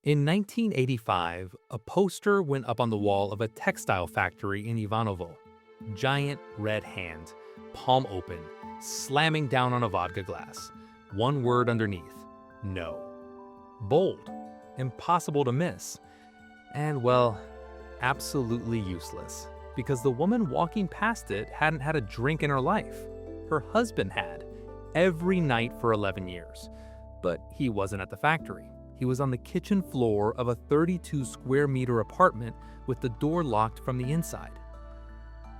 In 1985, a poster went up on the wall of a textile factory in Ivanovo. Giant red hand, palm open, slamming down on a vodka glass. One word underneath: no. Bold, impossible to miss, and well, absolutely useless, because the woman walking past it hadn't had a drink in her life. Her husband had, every night for 11 years. But he wasn't at the factory. He was on the kitchen floor of a 32 square meter apartment with the door locked from the inside.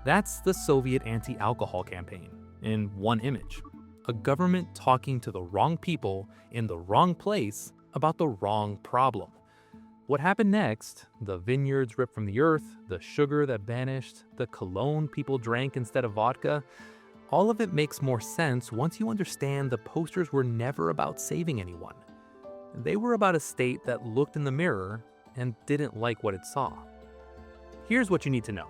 That's the Soviet anti-alcohol campaign, in one image. A government talking to the wrong people in the wrong place about the wrong problem. What happened next, the vineyards ripped from the earth, the sugar that vanished, the cologne people drank instead of vodka, all of it makes more sense once you understand the posters were never about saving anyone. They were about a state that looked in the mirror and didn't like what it saw. Here's what you need to know.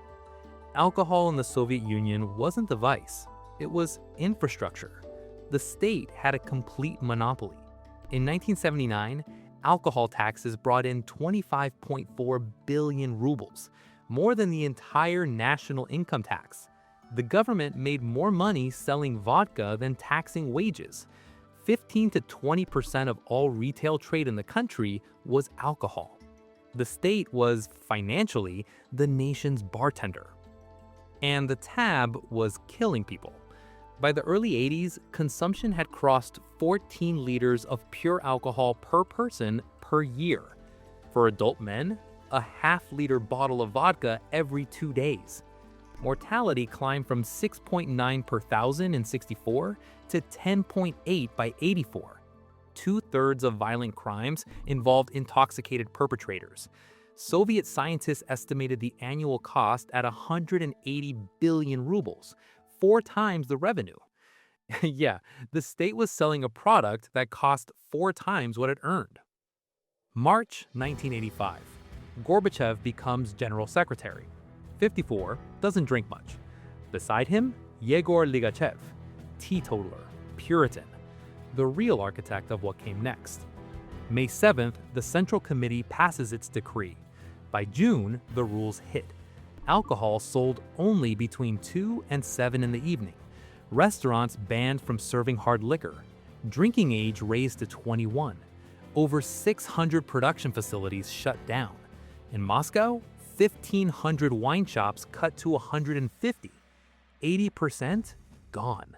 Alcohol in the Soviet Union wasn't the vice, it was infrastructure. The state had a complete monopoly. In 1979, alcohol taxes brought in 25.4 billion rubles, more than the entire national income tax. The government made more money selling vodka than taxing wages. 15 to 20% of all retail trade in the country was alcohol. The state was, financially, the nation's bartender. And the tab was killing people. By the early 80s, consumption had crossed 14 liters of pure alcohol per person per year. For adult men, a half-liter bottle of vodka every 2 days. Mortality climbed from 6.9 per thousand in '64 to 10.8 by '84. Two-thirds of violent crimes involved intoxicated perpetrators. Soviet scientists estimated the annual cost at 180 billion rubles, 4 times the revenue. Yeah, the state was selling a product that cost 4 times what it earned. March 1985. Gorbachev becomes general secretary. 54, doesn't drink much. Beside him, Yegor Ligachev, teetotaler, Puritan, the real architect of what came next. May 7th, the Central Committee passes its decree. By June, the rules hit. Alcohol sold only between 2 and 7 in the evening. Restaurants banned from serving hard liquor. Drinking age raised to 21. Over 600 production facilities shut down. In Moscow, 1,500 wine shops cut to 150. 80% gone.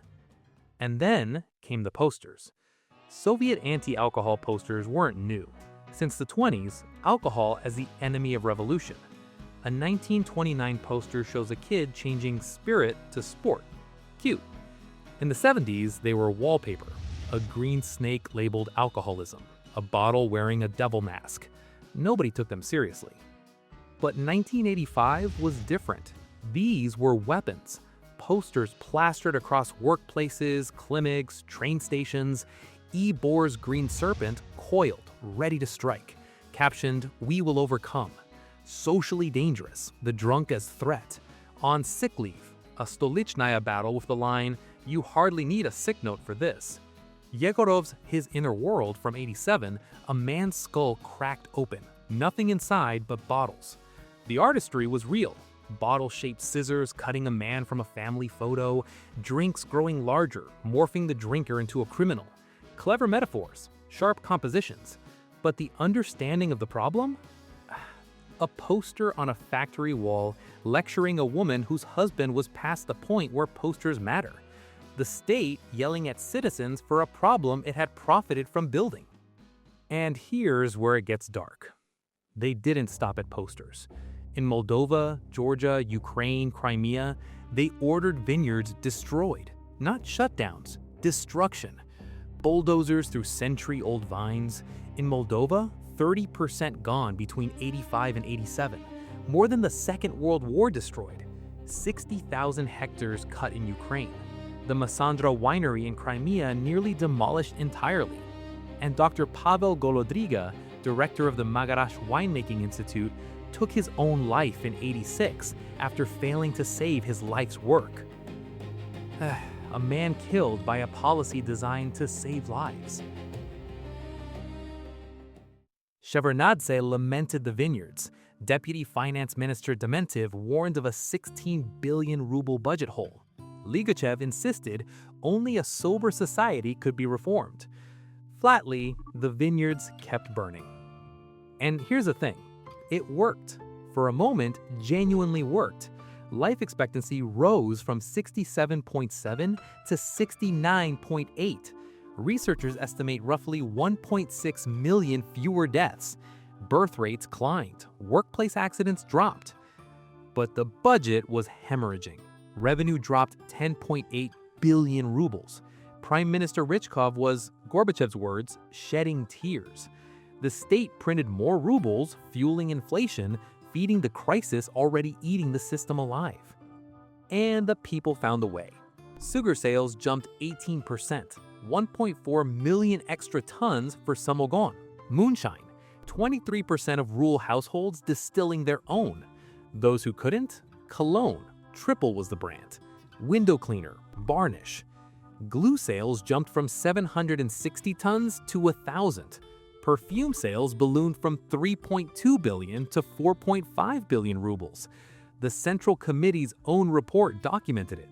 And then came the posters. Soviet anti-alcohol posters weren't new. Since the 20s, alcohol as the enemy of revolution. A 1929 poster shows a kid changing spirit to sport. Cute. In the 70s, they were wallpaper. A green snake labeled alcoholism. A bottle wearing a devil mask. Nobody took them seriously. But 1985 was different. These were weapons. Posters plastered across workplaces, clinics, train stations. Ebor's green serpent coiled, ready to strike. Captioned, "We will overcome." Socially dangerous, the drunk as threat. On sick leave, a Stolichnaya battle with the line, "You hardly need a sick note for this." Yegorov's His Inner World from '87, a man's skull cracked open, nothing inside but bottles. The artistry was real. Bottle-shaped scissors cutting a man from a family photo, drinks growing larger, morphing the drinker into a criminal. Clever metaphors, sharp compositions. But the understanding of the problem? A poster on a factory wall lecturing a woman whose husband was past the point where posters matter. The state yelling at citizens for a problem it had profited from building. And here's where it gets dark. They didn't stop at posters. In Moldova, Georgia, Ukraine, Crimea, they ordered vineyards destroyed. Not shutdowns, destruction. Bulldozers through century-old vines. In Moldova, 30% gone between '85 and '87. More than the Second World War destroyed. 60,000 hectares cut in Ukraine. The Masandra winery in Crimea nearly demolished entirely. And Dr. Pavel Golodryga, director of the Magarash Winemaking Institute, took his own life in '86 after failing to save his life's work. A man killed by a policy designed to save lives. Shevardnadze lamented the vineyards. Deputy Finance Minister Dementiv warned of a 16 billion ruble budget hole. Ligachev insisted only a sober society could be reformed. Flatly, the vineyards kept burning. And here's the thing, it worked. For a moment, genuinely worked. Life expectancy rose from 67.7 to 69.8. Researchers estimate roughly 1.6 million fewer deaths. Birth rates climbed. Workplace accidents dropped. But the budget was hemorrhaging. Revenue dropped 10.8 billion rubles. Prime Minister Rychkov was, Gorbachev's words, shedding tears. The state printed more rubles, fueling inflation, feeding the crisis already eating the system alive. And the people found a way. Sugar sales jumped 18%, 1.4 million extra tons for samogon, moonshine, 23% of rural households distilling their own. Those who couldn't, cologne, triple was the brand, window cleaner, varnish. Glue sales jumped from 760 tons to 1,000. Perfume sales ballooned from 3.2 billion to 4.5 billion rubles. The Central Committee's own report documented it.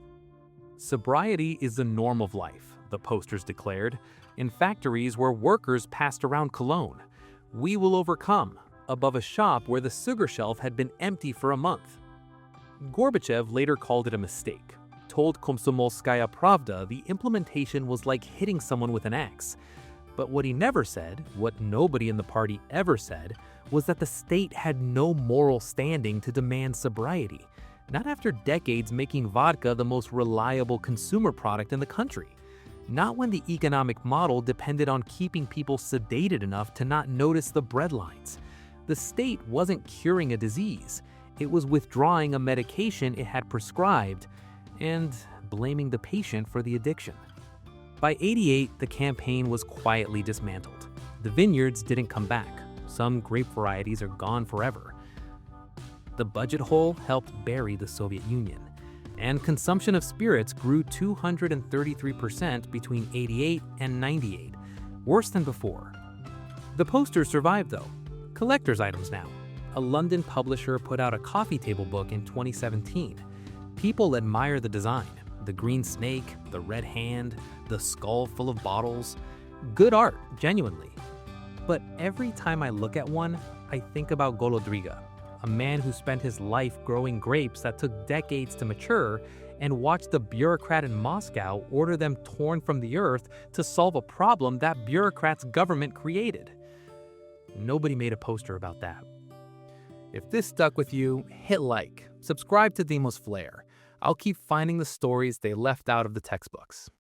Sobriety is the norm of life, the posters declared, in factories where workers passed around cologne. We will overcome, above a shop where the sugar shelf had been empty for a month. Gorbachev later called it a mistake, told Komsomolskaya Pravda the implementation was like hitting someone with an axe. But what he never said, what nobody in the party ever said, was that the state had no moral standing to demand sobriety, not after decades making vodka the most reliable consumer product in the country. Not when the economic model depended on keeping people sedated enough to not notice the breadlines. The state wasn't curing a disease. It was withdrawing a medication it had prescribed and blaming the patient for the addiction. By '88, the campaign was quietly dismantled. The vineyards didn't come back. Some grape varieties are gone forever. The budget hole helped bury the Soviet Union, and consumption of spirits grew 233% between '88 and '98, worse than before. The posters survived though, collector's items now. A London publisher put out a coffee table book in 2017. People admire the design, the green snake, the red hand, the skull full of bottles. Good art, genuinely. But every time I look at one, I think about Golodryga, a man who spent his life growing grapes that took decades to mature and watched the bureaucrat in Moscow order them torn from the earth to solve a problem that bureaucrat's government created. Nobody made a poster about that. If this stuck with you, hit like, subscribe to Demos Flair. I'll keep finding the stories they left out of the textbooks.